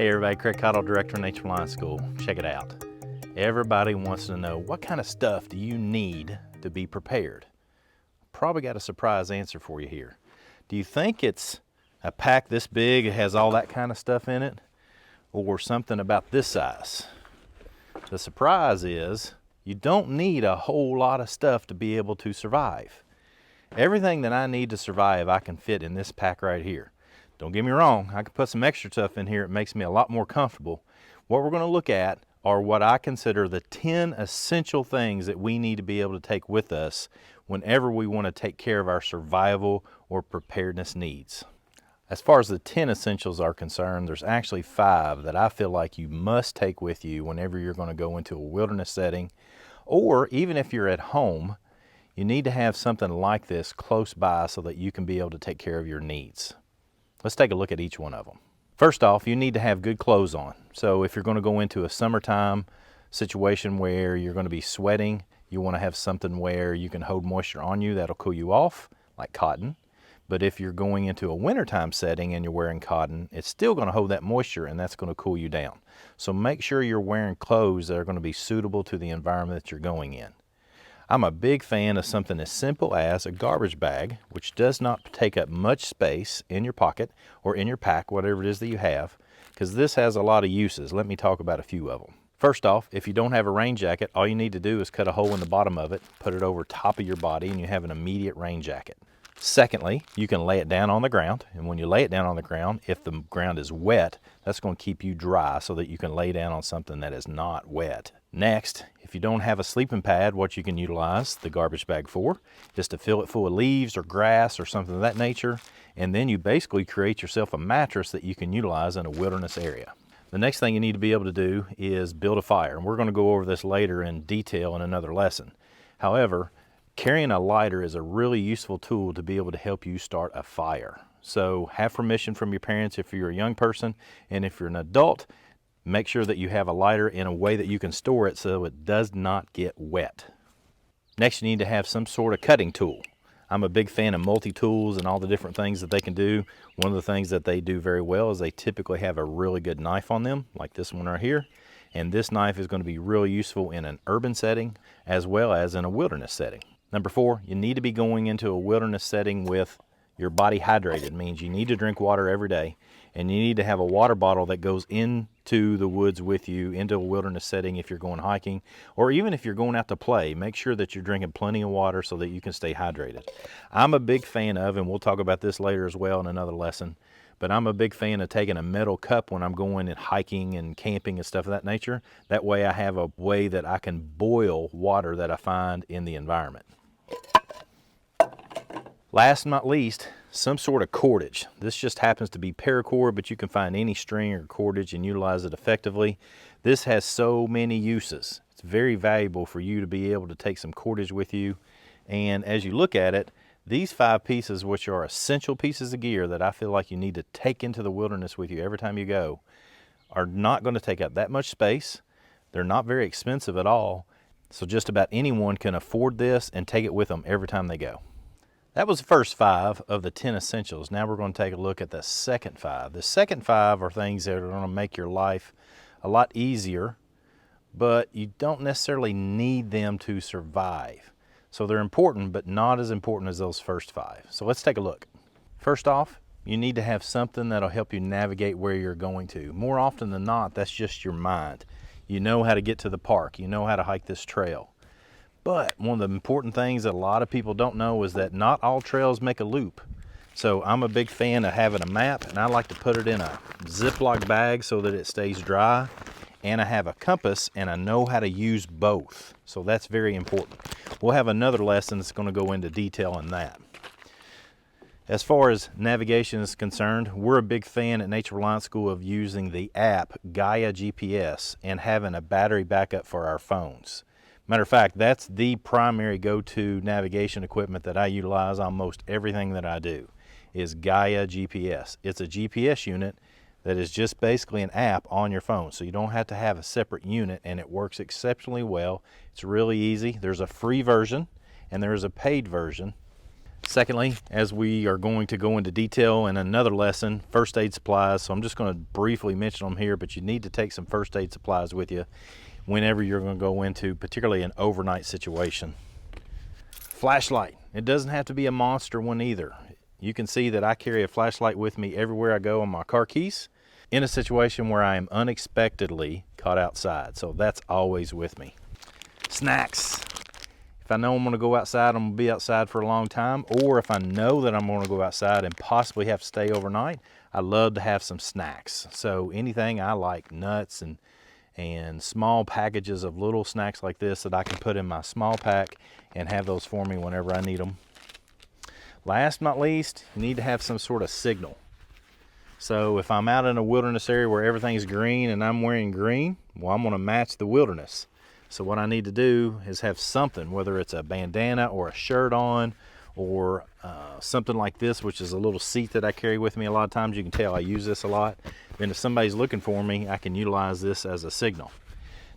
Hey everybody, Craig Caudill, Director of Nature Line School. Check it out. Everybody wants to know, what kind of stuff do you need to be prepared? Probably got a surprise answer for you here. Do you think it's a pack this big, it has all that kind of stuff in it, or something about this size? The surprise is you don't need a whole lot of stuff to be able to survive. Everything that I need to survive, I can fit in this pack right here. Don't get me wrong, I can put some extra stuff in here. It makes me a lot more comfortable. What we're going to look at are what I consider the 10 essential things that we need to be able to take with us whenever we want to take care of our survival or preparedness needs. As far as the 10 essentials are concerned, there's actually 5 that I feel like you must take with you whenever you're going to go into a wilderness setting, or even if you're at home, you need to have something like this close by so that you can be able to take care of your needs. Let's take a look at each one of them. First off, you need to have good clothes on. So if you're going to go into a summertime situation where you're going to be sweating, you want to have something where you can hold moisture on you that'll cool you off, like cotton. But if you're going into a wintertime setting and you're wearing cotton, it's still going to hold that moisture and that's going to cool you down. So make sure you're wearing clothes that are going to be suitable to the environment that you're going in. I'm a big fan of something as simple as a garbage bag, which does not take up much space in your pocket or in your pack, whatever it is that you have, because this has a lot of uses. Let me talk about a few of them. First off, if you don't have a rain jacket, all you need to do is cut a hole in the bottom of it, put it over top of your body, and you have an immediate rain jacket. Secondly, you can lay it down on the ground, and when you lay it down on the ground, if the ground is wet, that's going to keep you dry so that you can lay down on something that is not wet. Next, if you don't have a sleeping pad, what you can utilize the garbage bag for is to fill it full of leaves or grass or something of that nature, and then you basically create yourself a mattress that you can utilize in a wilderness area. The next thing you need to be able to do is build a fire, and we're going to go over this later in detail in another lesson. However, carrying a lighter is a really useful tool to be able to help you start a fire. So have permission from your parents if you're a young person, and if you're an adult, make sure that you have a lighter in a way that you can store it so it does not get wet. Next, you need to have some sort of cutting tool. I'm a big fan of multi-tools and all the different things that they can do. One of the things that they do very well is they typically have a really good knife on them, like this one right here. And this knife is going to be really useful in an urban setting as well as in a wilderness setting. Number 4, you need to be going into a wilderness setting with your body hydrated. It means you need to drink water every day, and you need to have a water bottle that goes into the woods with you, into a wilderness setting if you're going hiking, or even if you're going out to play. Make sure that you're drinking plenty of water so that you can stay hydrated. I'm a big fan of, and we'll talk about this later as well in another lesson, but I'm a big fan of taking a metal cup when I'm going and hiking and camping and stuff of that nature. That way I have a way that I can boil water that I find in the environment. Last but not least, some sort of cordage. This just happens to be paracord, but you can find any string or cordage and utilize it effectively. This has so many uses. It's very valuable for you to be able to take some cordage with you. And as you look at it, these 5 pieces, which are essential pieces of gear that I feel like you need to take into the wilderness with you every time you go, are not going to take up that much space. They're not very expensive at all. So just about anyone can afford this and take it with them every time they go. That was the first 5 of the 10 essentials. Now we're going to take a look at the second 5. The second 5 are things that are going to make your life a lot easier, but you don't necessarily need them to survive. So they're important, but not as important as those first 5. So let's take a look. First off, you need to have something that'll help you navigate where you're going to. More often than not, that's just your mind. You know how to get to the park. You know how to hike this trail. But one of the important things that a lot of people don't know is that not all trails make a loop. So I'm a big fan of having a map, and I like to put it in a Ziploc bag so that it stays dry. And I have a compass, and I know how to use both. So that's very important. We'll have another lesson that's going to go into detail on that. As far as navigation is concerned, we're a big fan at Nature Reliance School of using the app Gaia GPS and having a battery backup for our phones. Matter of fact, that's the primary go-to navigation equipment that I utilize on most everything that I do, is Gaia GPS. It's a GPS unit that is just basically an app on your phone, so you don't have to have a separate unit, and it works exceptionally well. It's really easy. There's a free version and there is a paid version. Secondly, as we are going to go into detail in another lesson, first aid supplies. So I'm just going to briefly mention them here, but you need to take some first aid supplies with you whenever you're going to go into particularly an overnight situation. Flashlight. It doesn't have to be a monster one either. You can see that I carry a flashlight with me everywhere I go on my car keys in a situation where I am unexpectedly caught outside. So that's always with me. Snacks. If I know I'm going to go outside, I'm going to be outside for a long time, or if I know that I'm going to go outside and possibly have to stay overnight, I love to have some snacks. So anything I like, nuts and small packages of little snacks like this that I can put in my small pack and have those for me whenever I need them. Last but not least, you need to have some sort of signal. So if I'm out in a wilderness area where everything's green and I'm wearing green, well, I'm going to match the wilderness. So what I need to do is have something, whether it's a bandana or a shirt on, or something like this, which is a little seat that I carry with me a lot of times. You can tell I use this a lot. Then if somebody's looking for me, I can utilize this as a signal.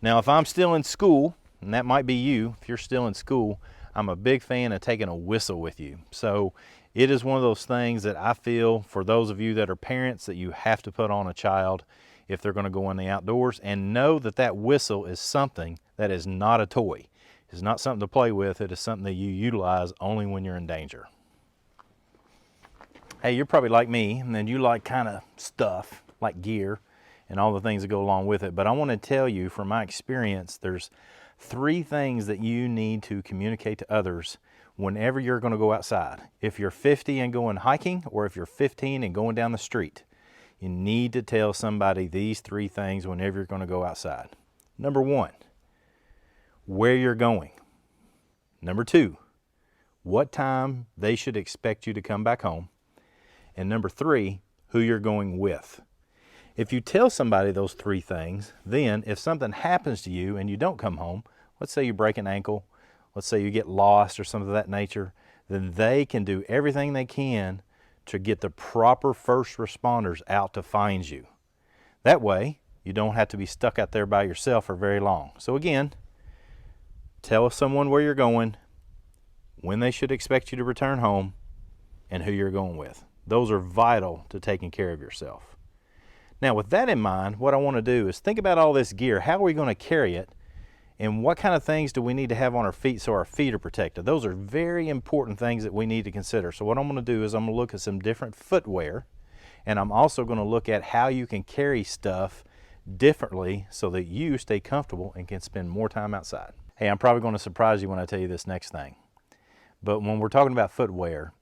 Now, if I'm still in school, and that might be you, if you're still in school, I'm a big fan of taking a whistle with you. So it is one of those things that I feel, for those of you that are parents, that you have to put on a child if they're going to go in the outdoors, and know that that whistle is something that is not a toy. It's not something to play with. It is something that you utilize only when you're in danger. Hey, you're probably like me, and then you like kind of stuff like gear and all the things that go along with it. But I want to tell you from my experience, there's 3 things that you need to communicate to others whenever you're going to go outside. If you're 50 and going hiking, or if you're 15 and going down the street, you need to tell somebody these 3 things whenever you're going to go outside. Number 1, where you're going. Number 2, what time they should expect you to come back home. And number 3, who you're going with. If you tell somebody those 3 things, then if something happens to you and you don't come home, let's say you break an ankle, let's say you get lost or something of that nature, then they can do everything they can to get the proper first responders out to find you. That way, you don't have to be stuck out there by yourself for very long. So again, tell someone where you're going, when they should expect you to return home, and who you're going with. Those are vital to taking care of yourself. Now, with that in mind, what I want to do is think about all this gear. How are we going to carry it? And what kind of things do we need to have on our feet so our feet are protected? Those are very important things that we need to consider. So what I'm going to do is I'm going to look at some different footwear, and I'm also going to look at how you can carry stuff differently so that you stay comfortable and can spend more time outside. Hey, I'm probably going to surprise you when I tell you this next thing. But when we're talking about footwear,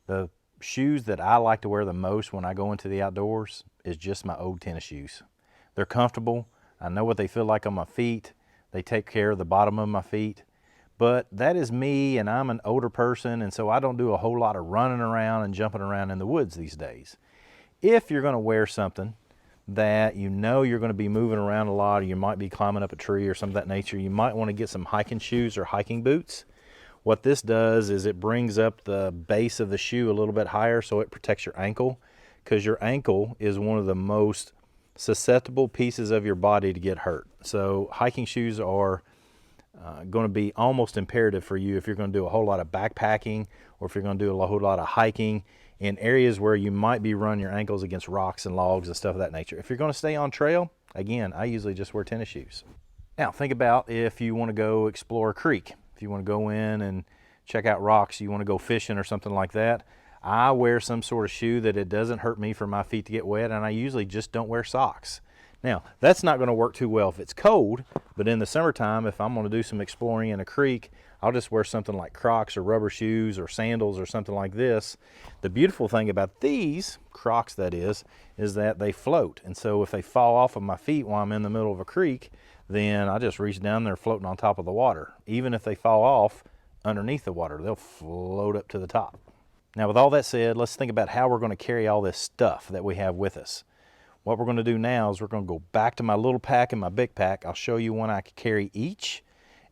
the shoes that I like to wear the most when I go into the outdoors is just my old tennis shoes. They're comfortable. I know what they feel like on my feet. They take care of the bottom of my feet. But that is me, and I'm an older person, and so I don't do a whole lot of running around and jumping around in the woods these days. If you're going to wear something that you know you're going to be moving around a lot, or you might be climbing up a tree or something of that nature, you might want to get some hiking shoes or hiking boots. What this does is it brings up the base of the shoe a little bit higher so it protects your ankle, because your ankle is one of the most susceptible pieces of your body to get hurt. So hiking shoes are going to be almost imperative for you if you're going to do a whole lot of backpacking, or if you're going to do a whole lot of hiking in areas where you might be running your ankles against rocks and logs and stuff of that nature. If you're going to stay on trail, again, I usually just wear tennis shoes. Now think about if you want to go explore a creek, if you want to go in and check out rocks, you want to go fishing or something like that. I wear some sort of shoe that it doesn't hurt me for my feet to get wet, and I usually just don't wear socks. Now, that's not going to work too well if it's cold, but in the summertime, if I'm going to do some exploring in a creek, I'll just wear something like Crocs or rubber shoes or sandals or something like this. The beautiful thing about these, Crocs that is that they float. And so if they fall off of my feet while I'm in the middle of a creek, then I just reach down there floating on top of the water. Even if they fall off underneath the water, they'll float up to the top. Now, with all that said, let's think about how we're going to carry all this stuff that we have with us. What we're going to do now is we're going to go back to my little pack and my big pack. I'll show you when I can carry each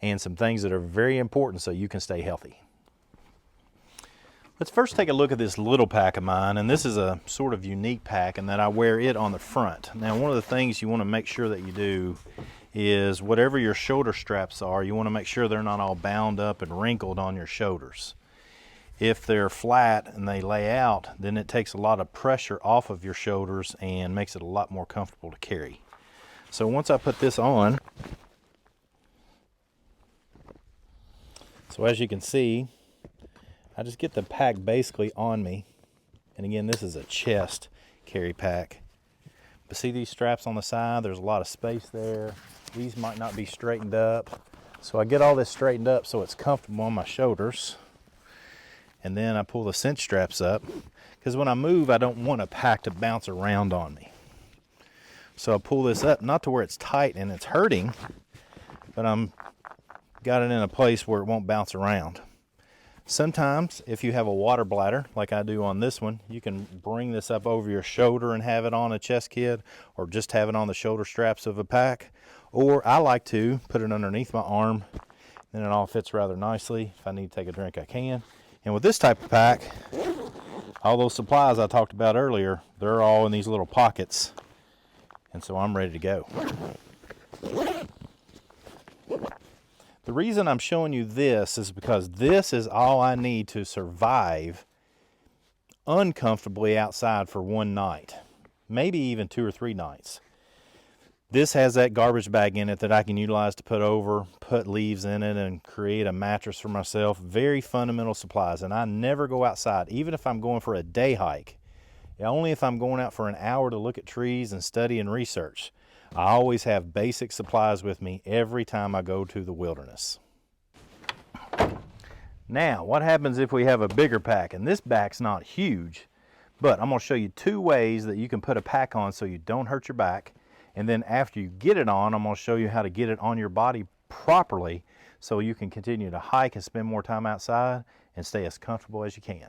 and some things that are very important so you can stay healthy. Let's first take a look at this little pack of mine, and this is a sort of unique pack in that I wear it on the front. Now, one of the things you want to make sure that you do is whatever your shoulder straps are, you want to make sure they're not all bound up and wrinkled on your shoulders. If they're flat and they lay out, then it takes a lot of pressure off of your shoulders and makes it a lot more comfortable to carry. So once I put this on, so as you can see, I just get the pack basically on me. And again, this is a chest carry pack. But see these straps on the side? There's a lot of space there. These might not be straightened up. So I get all this straightened up so it's comfortable on my shoulders. And then I pull the cinch straps up, because when I move, I don't want a pack to bounce around on me. So I pull this up, not to where it's tight and it's hurting, but I'm got it in a place where it won't bounce around. Sometimes, if you have a water bladder, like I do on this one, you can bring this up over your shoulder and have it on a chest kit, or just have it on the shoulder straps of a pack. Or I like to put it underneath my arm, then it all fits rather nicely. If I need to take a drink, I can. And with this type of pack, all those supplies I talked about earlier, they're all in these little pockets. And so I'm ready to go. The reason I'm showing you this is because this is all I need to survive uncomfortably outside for one night, maybe even 2 or 3 nights. This has that garbage bag in it that I can utilize to put leaves in it and create a mattress for myself. Very fundamental supplies, and I never go outside, even if I'm going for a day hike. Only if I'm going out for an hour to look at trees and study and research. I always have basic supplies with me every time I go to the wilderness. Now, what happens if we have a bigger pack? And this back's not huge, but I'm going to show you 2 ways that you can put a pack on so you don't hurt your back. And then after you get it on, I'm going to show you how to get it on your body properly so you can continue to hike and spend more time outside and stay as comfortable as you can.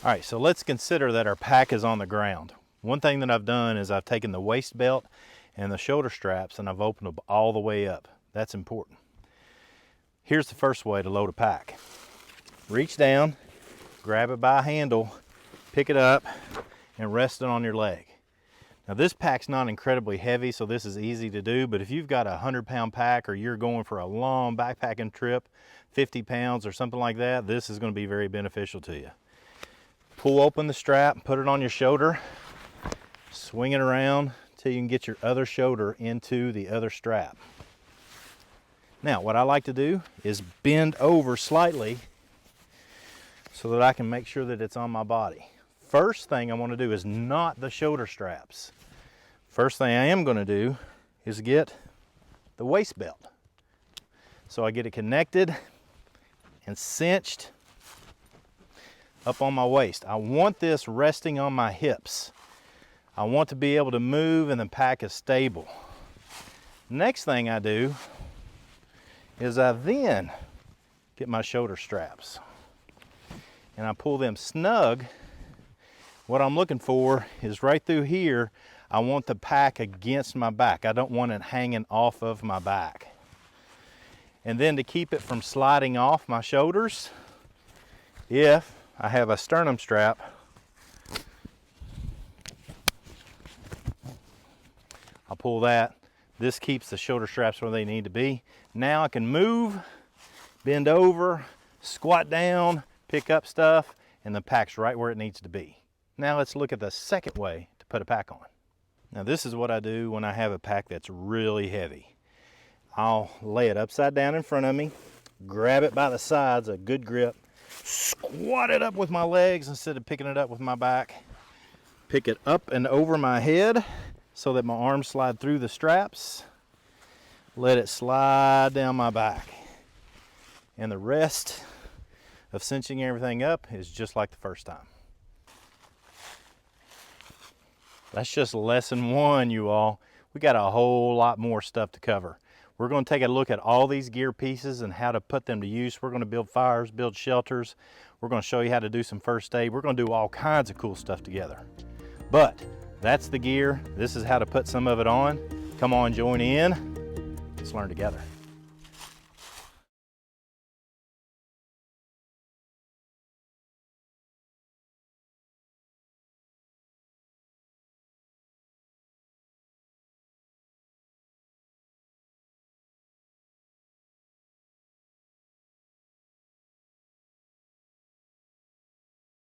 All right, so let's consider that our pack is on the ground. One thing that I've done is I've taken the waist belt and the shoulder straps and I've opened them all the way up. That's important. Here's the first way to load a pack. Reach down, grab it by a handle, pick it up, and rest it on your leg. Now this pack's not incredibly heavy, so this is easy to do, but if you've got a 100-pound pack or you're going for a long backpacking trip, 50 pounds or something like that, this is going to be very beneficial to you. Pull open the strap, put it on your shoulder, swing it around till you can get your other shoulder into the other strap. Now, what I like to do is bend over slightly so that I can make sure that it's on my body. First thing I want to do is knot the shoulder straps. First thing I am going to do is get the waist belt. So I get it connected and cinched up on my waist. I want this resting on my hips. I want to be able to move and the pack is stable. Next thing I do is I then get my shoulder straps and I pull them snug. What I'm looking for is right through here, I want the pack against my back. I don't want it hanging off of my back. And then to keep it from sliding off my shoulders, if I have a sternum strap, I'll pull that. This keeps the shoulder straps where they need to be. Now I can move, bend over, squat down, pick up stuff, and the pack's right where it needs to be. Now let's look at the second way to put a pack on. Now this is what I do when I have a pack that's really heavy. I'll lay it upside down in front of me, grab it by the sides, a good grip, squat it up with my legs instead of picking it up with my back, pick it up and over my head so that my arms slide through the straps, let it slide down my back. And the rest of cinching everything up is just like the first time. That's just lesson 1, you all. We got a whole lot more stuff to cover. We're going to take a look at all these gear pieces and how to put them to use. We're going to build fires, build shelters. We're going to show you how to do some first aid. We're going to do all kinds of cool stuff together. But that's the gear. This is how to put some of it on. Come on, join in. Let's learn together.